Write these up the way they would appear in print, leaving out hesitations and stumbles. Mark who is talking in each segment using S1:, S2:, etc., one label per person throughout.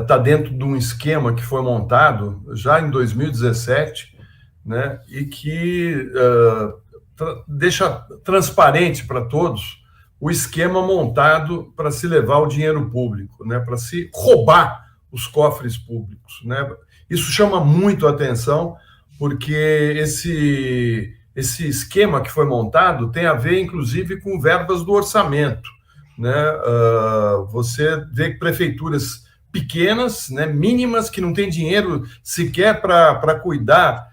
S1: está dentro de um esquema que foi montado já em 2017, né, e que deixa transparente para todos o esquema montado para se levar o dinheiro público, né, para se roubar os cofres públicos, né? Isso chama muito a atenção, porque esse esquema que foi montado tem a ver, inclusive, com verbas do orçamento, né? Você vê prefeituras pequenas, né, mínimas, que não têm dinheiro sequer para cuidar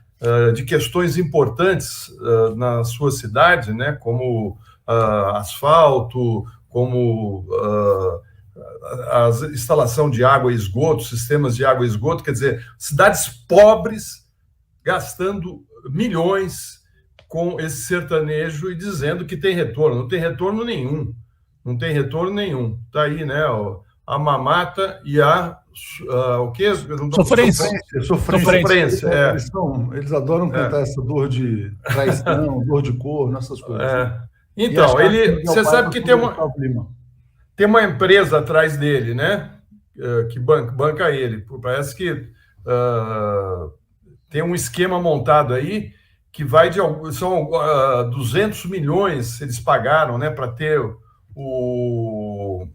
S1: de questões importantes na sua cidade, né, como asfalto, como a instalação de água e esgoto, sistemas de água e esgoto, quer dizer, cidades pobres gastando milhões com esse sertanejo e dizendo que tem retorno. Não tem retorno nenhum. Não tem retorno nenhum. Está aí, né? A mamata e o quê?
S2: Sofrência. Eles adoram cantar essa dor de traição, dor de corno, essas coisas.
S1: Então, você sabe que tem uma empresa atrás dele, né? Que banca ele. Parece que tem um esquema montado aí que vai são 200 milhões eles pagaram, né, para ter o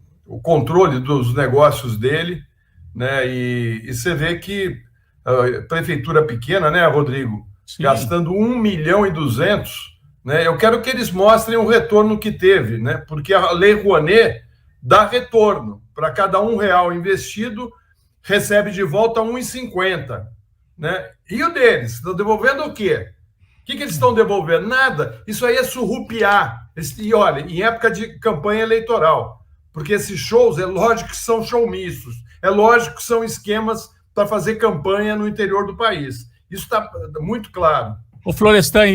S1: controle dos negócios dele, né? E você vê que prefeitura pequena, né, Rodrigo? Sim. Gastando 1.200.000, né? Eu quero que eles mostrem o retorno que teve, né? Porque a Lei Rouanet dá retorno. Para cada R$1 investido, recebe de volta R$1,50, né? E o deles? Estão devolvendo o quê? O que eles estão devolvendo? Nada. Isso aí é surrupiar. E olha, em época de campanha eleitoral, porque esses shows, é lógico que são showmissos, é lógico que são esquemas para fazer campanha no interior do país. Isso está muito claro.
S3: O Florestan,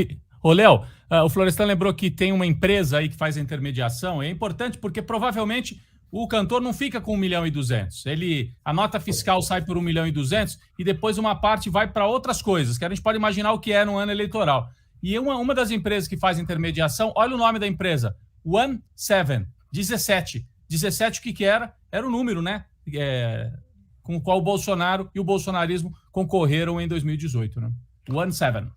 S3: Léo, o Florestan lembrou que tem uma empresa aí que faz a intermediação. É importante porque provavelmente o cantor não fica com 1.200.000. A nota fiscal sai por 1.200.000 e depois uma parte vai para outras coisas, que a gente pode imaginar o que é no ano eleitoral. E uma das empresas que faz intermediação, olha o nome da empresa, 17. 17 o que era? Era o número, né? Com o qual o Bolsonaro e o bolsonarismo concorreram em 2018, né? 17.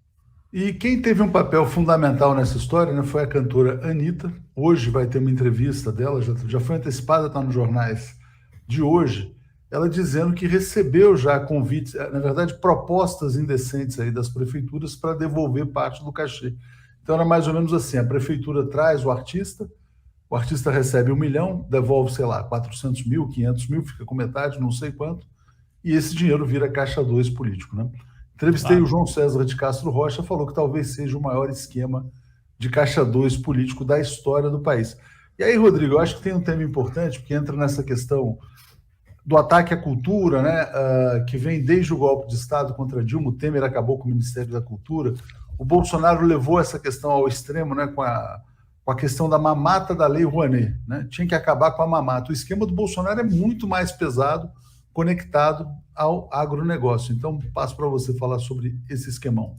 S2: E quem teve um papel fundamental nessa história, né, foi a cantora Anitta. Hoje vai ter uma entrevista dela, já foi antecipada, está nos jornais de hoje, ela dizendo que recebeu já convites, na verdade, propostas indecentes aí das prefeituras para devolver parte do cachê. Então era mais ou menos assim, a prefeitura traz o artista recebe 1 milhão, devolve, sei lá, 400 mil, 500 mil, fica com metade, não sei quanto, e esse dinheiro vira caixa 2 político, né? Entrevistei o João César de Castro Rocha, falou que talvez seja o maior esquema de caixa 2 político da história do país. E aí, Rodrigo, eu acho que tem um tema importante, porque entra nessa questão do ataque à cultura, né, que vem desde o golpe de Estado contra Dilma. O Temer acabou com o Ministério da Cultura. O Bolsonaro levou essa questão ao extremo, né, com a questão da mamata da Lei Rouanet, né? Tinha que acabar com a mamata. O esquema do Bolsonaro é muito mais pesado, conectado ao agronegócio. Então, passo para você falar sobre esse esquemão.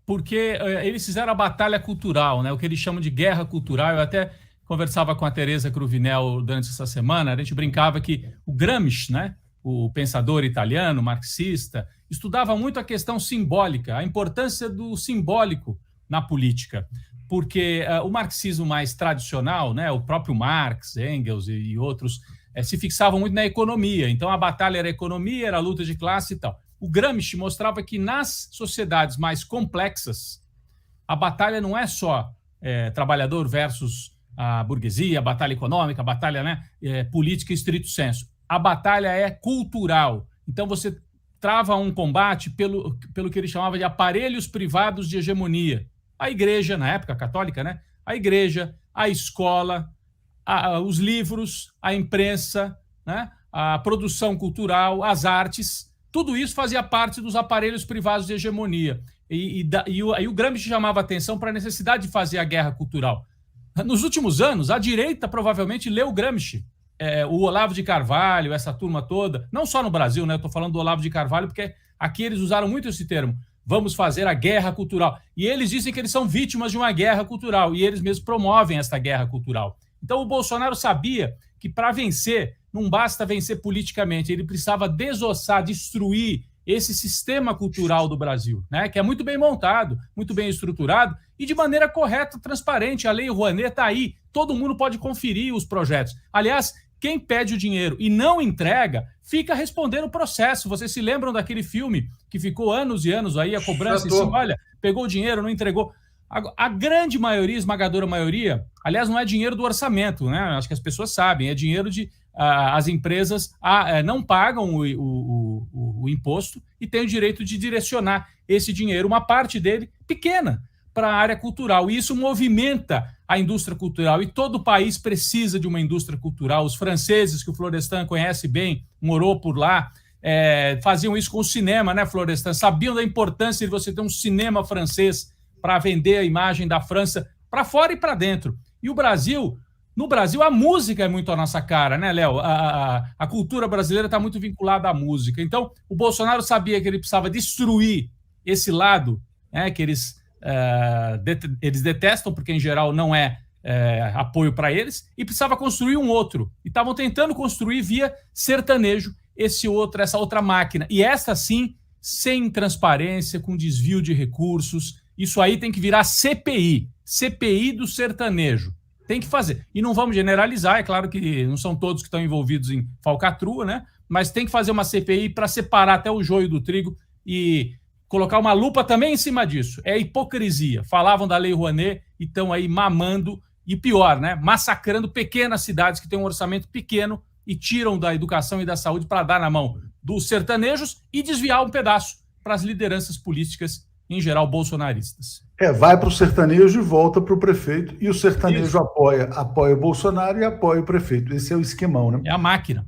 S3: Porque eles fizeram a batalha cultural, né? O que eles chamam de guerra cultural. Eu até conversava com a Tereza Cruvinel durante essa semana, a gente brincava que o Gramsci, né, o pensador italiano, marxista, estudava muito a questão simbólica, a importância do simbólico na política. Porque o marxismo mais tradicional, né, o próprio Marx, Engels e outros, se fixavam muito na economia. Então, a batalha era a economia, era a luta de classe e tal. O Gramsci mostrava que nas sociedades mais complexas, a batalha não é só trabalhador versus a burguesia, a batalha econômica, a batalha, né, política em estrito senso. A batalha é cultural. Então, você trava um combate pelo que ele chamava de aparelhos privados de hegemonia. A igreja, na época católica, né? A igreja, a escola, os livros, a imprensa, né? A produção cultural, as artes, tudo isso fazia parte dos aparelhos privados de hegemonia. E aí o Gramsci chamava atenção para a necessidade de fazer a guerra cultural. Nos últimos anos, a direita provavelmente leu Gramsci. O Olavo de Carvalho, essa turma toda, não só no Brasil, né? Eu estou falando do Olavo de Carvalho porque aqui eles usaram muito esse termo. Vamos fazer a guerra cultural. E eles dizem que eles são vítimas de uma guerra cultural e eles mesmos promovem essa guerra cultural. Então o Bolsonaro sabia que para vencer não basta vencer politicamente, ele precisava desossar, destruir esse sistema cultural do Brasil, né? Que é muito bem montado, muito bem estruturado e de maneira correta, transparente. A Lei Rouanet está aí, todo mundo pode conferir os projetos. Aliás, quem pede o dinheiro e não entrega, fica respondendo o processo. Vocês se lembram daquele filme que ficou anos e anos aí, a cobrança em cima, olha, pegou o dinheiro, não entregou. A grande maioria, esmagadora maioria, aliás, não é dinheiro do orçamento, né? Acho que as pessoas sabem, é dinheiro de... as empresas não pagam o imposto e têm o direito de direcionar esse dinheiro, uma parte dele pequena, para a área cultural. E isso movimenta a indústria cultural. E todo o país precisa de uma indústria cultural. Os franceses, que o Florestan conhece bem, morou por lá, faziam isso com o cinema, né, Florestan? Sabiam da importância de você ter um cinema francês para vender a imagem da França para fora e para dentro. E o Brasil... No Brasil, a música é muito a nossa cara, né, Léo? A cultura brasileira está muito vinculada à música. Então, o Bolsonaro sabia que ele precisava destruir esse lado, né, que eles detestam, porque em geral não é apoio para eles, e precisava construir um outro. E estavam tentando construir via sertanejo essa outra máquina. E essa, sim, sem transparência, com desvio de recursos. Isso aí tem que virar CPI. CPI do sertanejo. Tem que fazer. E não vamos generalizar, é claro que não são todos que estão envolvidos em falcatrua, né? Mas tem que fazer uma CPI para separar até o joio do trigo e colocar uma lupa também em cima disso. É hipocrisia. Falavam da Lei Rouanet e estão aí mamando, e pior, né? Massacrando pequenas cidades que têm um orçamento pequeno e tiram da educação e da saúde para dar na mão dos sertanejos e desviar um pedaço para as lideranças políticas, em geral bolsonaristas.
S2: Vai para o sertanejo e volta para o prefeito, e o sertanejo apoia o Bolsonaro e apoia o prefeito. Esse é o esquemão, né?
S3: É a máquina.